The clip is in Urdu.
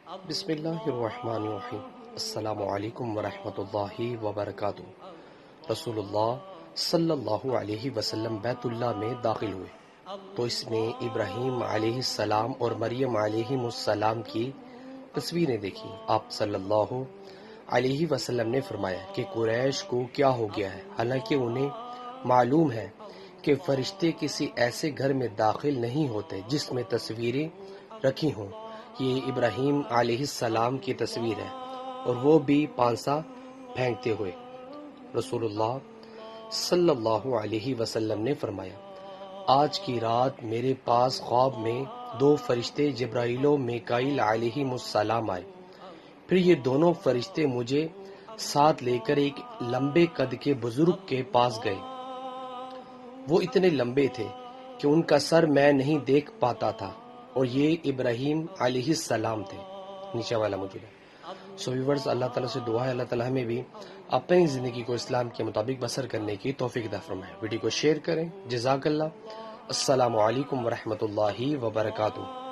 بسم اللہ الرحمن الرحیم۔ السلام علیکم ورحمۃ اللہ وبرکاتہ۔ رسول اللہ صلی اللہ علیہ وسلم بیت اللہ میں داخل ہوئے تو اس میں ابراہیم علیہ السلام اور مریم علیہ السلام کی تصویریں دیکھی۔ آپ صلی اللہ علیہ وسلم نے فرمایا کہ قریش کو کیا ہو گیا ہے، حالانکہ انہیں معلوم ہے کہ فرشتے کسی ایسے گھر میں داخل نہیں ہوتے جس میں تصویریں رکھی ہوں۔ یہ ابراہیم علیہ السلام کی تصویر ہے اور وہ بھی پانسا پھینکتے ہوئے۔ رسول اللہ صلی اللہ علیہ وسلم نے فرمایا، آج کی رات میرے پاس خواب میں دو فرشتے جبرائیل و میکائیل علیہ السلام آئے۔ پھر یہ دونوں فرشتے مجھے ساتھ لے کر ایک لمبے قد کے بزرگ کے پاس گئے۔ وہ اتنے لمبے تھے کہ ان کا سر میں نہیں دیکھ پاتا تھا اور یہ ابراہیم علیہ السلام تھے۔ نیچے والا موجود ہے۔ سو ویورز، اللہ تعالیٰ سے دعا ہے اللہ تعالیٰ ہمیں بھی اپنی زندگی کو اسلام کے مطابق بسر کرنے کی توفیق عطا فرمائے۔ ویڈیو کو شیئر کریں۔ جزاک اللہ۔ السلام علیکم ورحمۃ اللہ وبرکاتہ۔